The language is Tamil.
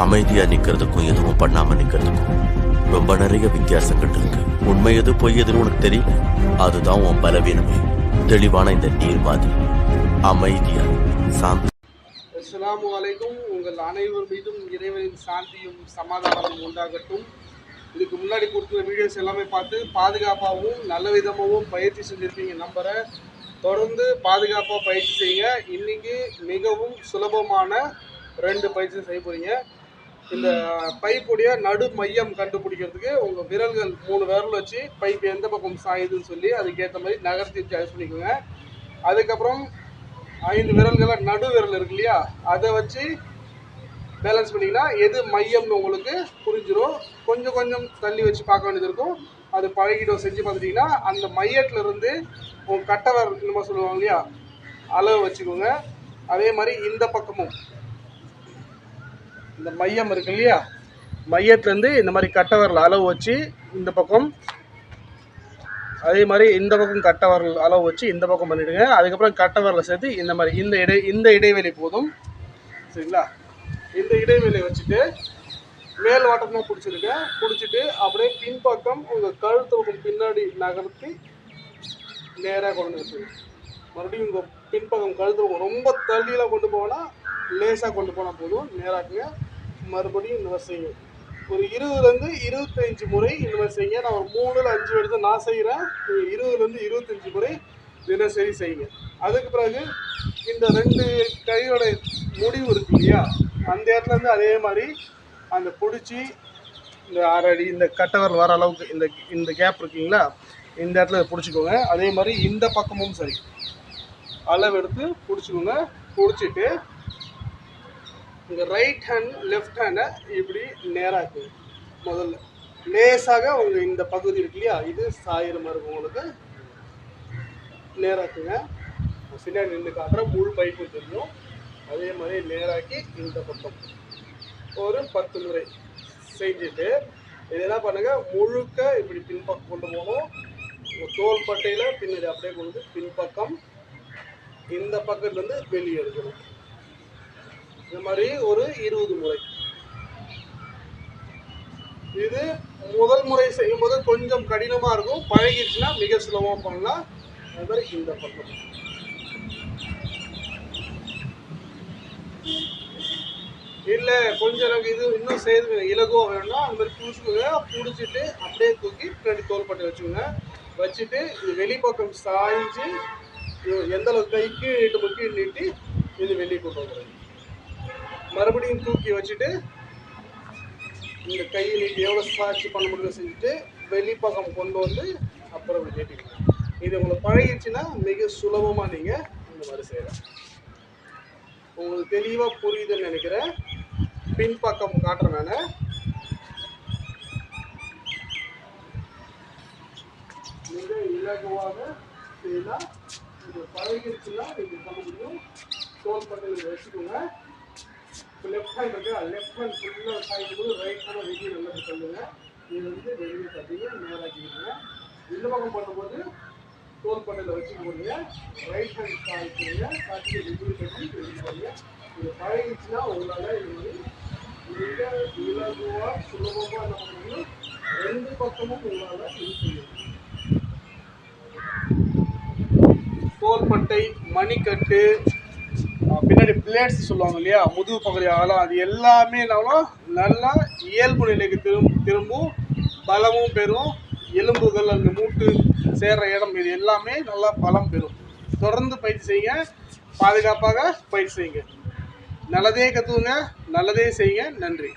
அமைதியா நிக்கிறதுக்கும் எதுவும் பண்ணாம நிக்கிறதுக்கும் ரொம்ப நிறைய வித்தியாசங்கள் இருக்கு. உண்மை எது பொய் எதுன்னு உனக்கு தெரியல, அதுதான் உன் பலவீனமே. தெளிவான இந்த நீர் மாதிரி அமைதியா சாந்தி. அஸ்ஸலாமு அலைக்கும். உங்கள் அனைவர் மீதும் இறைவனின் சாந்தியும் சமாதானமும் உண்டாகட்டும். இதுக்கு முன்னாடி கொடுக்குற வீடியோஸ் எல்லாமே பார்த்து பாதுகாப்பாகவும் நல்ல விதமாகவும் பயிற்சி செஞ்சுருப்பீங்க நம்புகிறேன். தொடர்ந்து பாதுகாப்பாக பயிற்சி செய்யுங்க. இன்றைக்கி மிகவும் சுலபமான 2 பயிற்சி செய்ய போகிறீங்க. இந்த பைப்புடைய நடு மையம் கண்டுபிடிக்கிறதுக்கு உங்கள் விரல்கள் 3 விரல் வச்சு பைப் எந்த பக்கம் சாயுதுன்னு சொல்லி அதுக்கேற்ற மாதிரி நகர்த்தி வச்சு அட்ஜஸ்ட் பண்ணிக்கோங்க. அதுக்கப்புறம் 5 விரல்களை நடு விரல் இருக்கு இல்லையா, அதை வச்சு பேலன்ஸ் பண்ணிங்கன்னா எது மையம்னு உங்களுக்கு புரிஞ்சிடும். கொஞ்சம் கொஞ்சம் தள்ளி வச்சு பார்க்க வேண்டியது இருக்கும். அது பழகிடும். செஞ்சு பார்த்துட்டிங்கன்னா அந்த மையத்தில் இருந்து உங்கள் கட்டவர் இந்த மாதிரி சொல்லுவாங்க இல்லையா, அளவு வச்சுக்கோங்க. அதே மாதிரி இந்த பக்கமும் இந்த மையம் இருக்கு இல்லையா, மையத்துலேருந்து இந்த மாதிரி கட்டவரில் அளவு வச்சு இந்த பக்கம், அதே மாதிரி இந்த பக்கம் கட்டவரல் அளவு வச்சு இந்த பக்கம் பண்ணிவிடுங்க. அதுக்கப்புறம் கட்டவரில் சேர்த்து இந்த மாதிரி இந்த இடைவெளி போதும், சரிங்களா? இந்த இடைவெளியை வச்சுட்டு மேல் வாட்டமாக பிடிச்சிட்டு அப்படியே பின்பக்கம் உங்கள் கழுத்து பக்கம் பின்னாடி நகர்த்தி நேராக கொண்டு வச்சுருங்க. மறுபடியும் உங்கள் பின்பக்கம் கழுத்து பக்கம் ரொம்ப தள்ளியில் கொண்டு போனால் லேசாக கொண்டு போனால் போதும், நேராக்குங்க. மறுபடியும் இந்த மாதிரி செய்யுங்க. ஒரு 20லேருந்து 25 முறை இந்த மாதிரி செய்யுங்க. நான் ஒரு 3-5 எடுத்து நான் செய்கிறேன். நீங்கள் 20லேருந்து 25 முறை தினசரி செய்யுங்க. அதுக்கு பிறகு இந்த 2 கையோட முடிவு இருக்கு இல்லையா, அந்த இடத்துலேருந்து அதே மாதிரி அந்த பிடிச்சி இந்த 1/2 அடி இந்த கட்டவர் வர அளவுக்கு இந்த கேப் இருக்குங்களா, இந்த இடத்துல பிடிச்சிக்கோங்க. அதே மாதிரி இந்த பக்கமும் சரி அளவு எடுத்து பிடிச்சிக்கோங்க. பிடிச்சிட்டு இந்த ரைட் ஹேண்ட் லெஃப்ட் ஹேண்டை இப்படி நேராக்குங்க. முதல்ல லேசாக உங்கள் இந்த பகுதி இருக்கு இல்லையா, இது சாயிற மாதிரி இருக்கும், உங்களுக்கு நேராக்குங்க. பின்னாடி நின்று காட்டுற முழு பைப்பு தெரியும். அதே மாதிரி நேராக்கி இந்த பக்கம் ஒரு 10 முறை செஞ்சுட்டு இது என்ன பண்ணுங்கள், முழுக்க இப்படி பின்பக்கம் கொண்டு போகணும். தோல் பட்டையில் பின்னாடி அப்படியே கொண்டு பின்பக்கம் இந்த பக்கத்துலேருந்து வெளியே எடுக்கணும். இந்த மாதிரி ஒரு 20 முறை. இது முதல் முறை செய்யும்போது கொஞ்சம் கடினமாக இருக்கும், பழகிடுச்சுன்னா மிக சுலபமாக பண்ணலாம். அது மாதிரி இந்த பக்கம் இல்லை கொஞ்சம் எனக்கு இது இன்னும் செய்து இலகுவாக வேணும்னா அந்த மாதிரி பூசுக்குங்க. பிடிச்சிட்டு அப்படியே தூக்கி பின்னாடி தோள்பட்டை வச்சுட்டு இது வெளிப்பக்கம் சாய்ஞ்சி எந்த அளவுக்கு கைக்கு நீட்டு நீட்டி இது வெளியே கொண்டு வந்துடுங்க. மறுபடியும் தூக்கி வச்சுட்டு இந்த கையை நீட்டி எவ்வளோ சாட்சி பண்ண முடியும் செஞ்சுட்டு வெளிப்பக்கம் கொண்டு வந்து அப்புறம் நீட்டிக்கணும். இது உங்களுக்கு பழகிடுச்சுன்னா மிக சுலபமாக நீங்கள் இந்த மாதிரி செய்யலாம். உங்களுக்கு தெளிவாக புரியுதுன்னு நினைக்கிறேன். பின்பக்கம் காட்டுறேன் நான். மிக இலகுவாக செய்யலாம். இது பழகிடுச்சுன்னா இது பண்ண முடியும். தோல் பட்டையில் வச்சுக்கோங்க. இப்போ லெஃப்ட் ஹேண்ட் இருக்கு, லெஃப்ட் ஹேண்ட் ஃபுல்லாக சாய்க்கும்போது ரைட் ஹேண்ட் வெளியே நல்லா தள்ளுங்க. இது வெளியே தட்டிங்க, நேராக்கிடுங்க. இந்த பக்கம் பண்ணும்போது தோல் பட்டையில் வச்சுக்க போடுங்க. ரைட் ஹேண்ட் சாய்க்குங்க, சாய்ச்சி வெளியே கட்டி போடுங்க. இது பழகிடுச்சுன்னா உங்களால் இது வந்து மிக இலகுவாக சுலபமாக என்ன பண்ண முடியும், 2 பக்கமும் உங்களால் யூஸ் செய்யும். தோள்பட்டை, மணிக்கட்டு, பின்னாடி பிளேட்ஸ் சொல்லுவாங்க இல்லையா, முதுகு பகுதி ஆகலாம், அது எல்லாமே நல்லா இயல்பு நிலைக்கு திரும்பும், பலமும் பெறும். எலும்புகள் அந்த மூட்டு சேர்ற இடம் இது எல்லாமே நல்லா பலம் பெறும். தொடர்ந்து பயிற்சி செய்யுங்க, பாதுகாப்பாக பயிற்சி செய்யுங்க. நல்லதே கற்றுக்குங்க, நல்லதே செய்யுங்க. நன்றி.